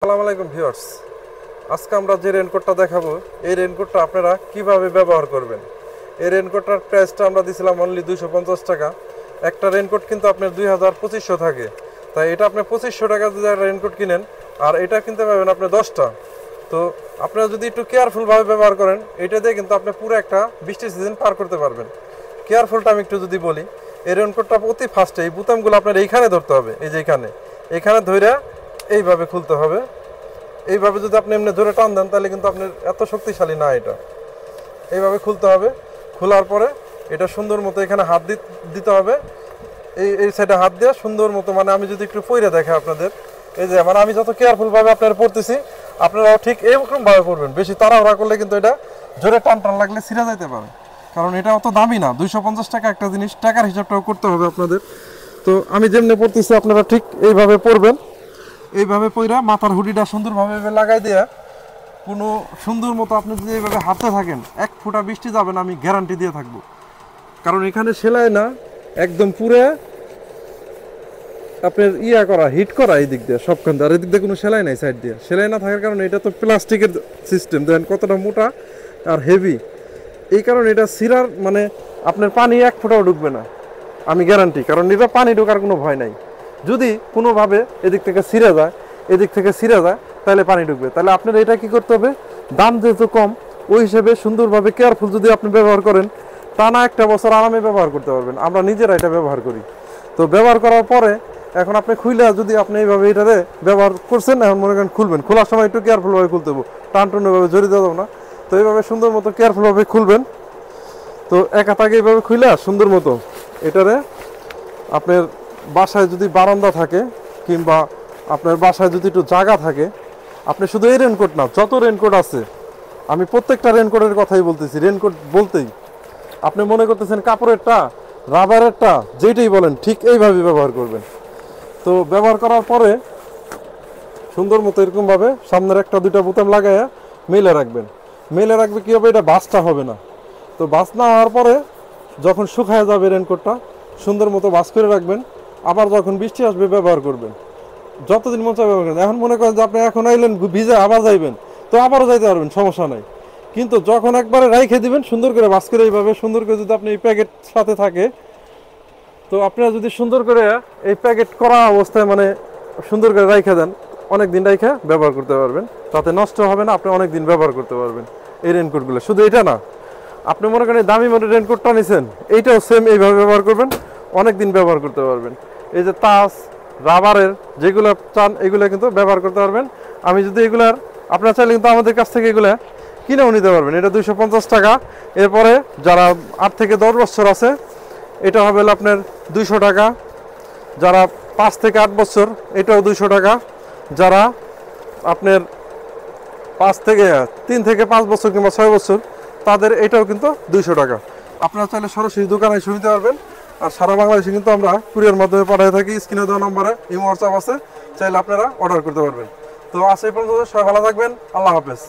আসসালামু আলাইকুম ভিউয়ার্স, আজকে আমরা যে রেনকোটটা দেখাবো এই রেনকোটটা আপনারা কিভাবে ব্যবহার করবেন। এই রেনকোটটার প্রাইসটা আমরা দিয়েছিলাম অনলি 250 টাকা। একটা রেনকোট কিন্তু আপনার 2500 থাকে, তাই এটা আপনি 2500 টাকা যদি একটা রেনকোট কিনেন আর এটা কিনতে পারবেন আপনি 10টা। তো আপনারা যদি একটু কেয়ারফুলভাবে ব্যবহার করেন এটা দিয়ে কিন্তু আপনি পুরো একটা বৃষ্টির সিজন পার করতে পারবেন। কেয়ারফুলটা আমি একটু যদি বলি, এই রেনকোটটা অতি ফাস্টে এই বোতামগুলো আপনার এইখানে ধরতে হবে, এই যে এখানে ধরে এইভাবে খুলতে হবে। এইভাবে যদি আপনি এমনি ধরে টান দেন তাহলে কিন্তু আপনার এত শক্তিশালী না, এটা এইভাবে খুলতে হবে। খোলার পরে এটা সুন্দর মতো এখানে হাত দিতে হবে, এই সাইডে হাত দিয়ে সুন্দর মতো, মানে আমি যদি একটু পইরে দেখে আপনাদের, এই যে মানে আমি যত কেয়ারফুলভাবে আপনারা পড়তেছি আপনারাও ঠিক এইরকমভাবে পড়বেন। বেশি তাড়াহুড়া করলে কিন্তু এটা জোরে টান লাগলে ছিঁড়ে যাইতে পারে, কারণ এটা অত দামি না। 250 টাকা একটা জিনিস, টাকার হিসাবটাও করতে হবে আপনাদের। তো আমি যেমনি পড়তেছি আপনারা ঠিক এইভাবে পড়বেন। এইভাবে পইরা মাথার হুডিটা সুন্দরভাবে লাগাই দিয়ে কোনো সুন্দর মতো আপনি যদি এইভাবে হাঁটতে থাকেন, এক ফোঁটা বৃষ্টি যাবে না, আমি গ্যারান্টি দিয়ে থাকবো। কারণ এখানে সেলাই না, একদম পুরো আপনার করা, হিট করা এই দিক দিয়ে সবখান দিয়ে। আর এই দিক দিয়ে কোনো সেলাই নাই, সাইড দিয়ে সেলাই না থাকার কারণে এটা তো প্লাস্টিকের সিস্টেম, দেখেন কতটা মোটা আর হেভি। এই কারণে এটা ছিঁড়ার মানে আপনার পানি এক ফোঁটাও ঢুকবে না, আমি গ্যারান্টি। কারণ এটা পানি ঢোকার কোনো ভয় নাই। যদি কোনোভাবে এদিক থেকে ছিঁড়ে যায়, এদিক থেকে ছিঁড়ে যায়, তাহলে পানি ঢুকবে। তাহলে আপনার এটা কি করতে হবে, দাম যেহেতু কম ওই হিসেবে সুন্দরভাবে কেয়ারফুল যদি আপনি ব্যবহার করেন, তা না একটা বছর আরামে ব্যবহার করতে পারবেন। আমরা নিজেরা এটা ব্যবহার করি। তো ব্যবহার করার পরে এখন আপনি খুলে, যদি আপনি এইভাবে এটাতে ব্যবহার করছেন, এখন মনে করেন খুলবেন, খোলার সময় একটু কেয়ারফুলভাবে খুলতে হবে, টানটুনভাবে জড়িয়ে দেবো না। তো এইভাবে সুন্দর মতো কেয়ারফুলভাবে খুলবেন। তো একা তাকে এইভাবে খুলে সুন্দর মতো এটারে আপনার বাসায় যদি বারান্দা থাকে কিংবা আপনার বাসায় যদি একটু জায়গা থাকে, আপনি শুধু এই রেনকোট না, যত রেনকোট আছে, আমি প্রত্যেকটা রেনকোটের কথাই বলতেছি। রেনকোট বলতেই আপনি মনে করতেছেন কাপড়েরটা, রাবারেরটা, যেটাই বলেন ঠিক এইভাবে ব্যবহার করবেন। তো ব্যবহার করার পরে সুন্দর মতো এরকমভাবে সামনের একটা দুইটা বোতাম লাগাইয়া মেলে রাখবেন। মেলে রাখবে কী হবে, এটা বাসটা হবে না। তো বাস না হওয়ার পরে যখন শুকায় যাবে রেনকোটটা, সুন্দর মতো বাস করে রাখবেন। আবার যখন বৃষ্টি আসবে ব্যবহার করবেন, যতদিন মন চায় ব্যবহার করবেন। এখন মনে করেন যে আপনি এখন আইলেন ভিজে আবার যাইবেন, তো আবারও যাইতে পারবেন, সমস্যা নাই। কিন্তু যখন একবারে রাইখে দিবেন সুন্দর করে বাস করে, এইভাবে সুন্দর করে যদি আপনি এই প্যাকেট সাথে থাকে, তো আপনারা যদি সুন্দর করে এই প্যাকেট করা অবস্থায় মানে সুন্দর করে রাইখে দেন, অনেক দিন রাইখে ব্যবহার করতে পারবেন, তাতে নষ্ট হবে না, আপনি অনেক দিন ব্যবহার করতে পারবেন এই রেনকোটগুলো। শুধু এটা না, আপনি মনে করেন দামি মতো রেনকোটটা নিছেন, এইটাও সেম এইভাবে ব্যবহার করবেন, অনেক দিন ব্যবহার করতে পারবেন। এই যে তাস, রাবারের যেগুলো চান এগুলো কিন্তু ব্যবহার করতে পারবেন। আমি যদি এগুলার আপনারা চাইলে কিন্তু আমাদের কাছ থেকে এগুলো কিনেও নিতে পারবেন। এটা 250 টাকা। এরপরে যারা 8 থেকে 10 বছর আছে এটা হবে আপনার 200 টাকা। যারা 5 থেকে 8 বছর এটাও 200 টাকা। যারা আপনার 3 থেকে 5 বছর কিংবা 6 বছর তাদের এটাও কিন্তু 200 টাকা। আপনারা চাইলে সরাসরি দোকানে এসে নিতে পারবেন। আর সারা বাংলাদেশে কিন্তু আমরা কুরিয়ার মাধ্যমে পাঠিয়ে থাকি। স্ক্রিনে দেওয়া নম্বরে ইমো হোয়াটসঅ্যাপ আছে, চাইলে আপনারা অর্ডার করতে পারবেন। তো আজ এই পর্যন্ত, সবাই ভালো থাকবেন। আল্লাহ হাফেজ।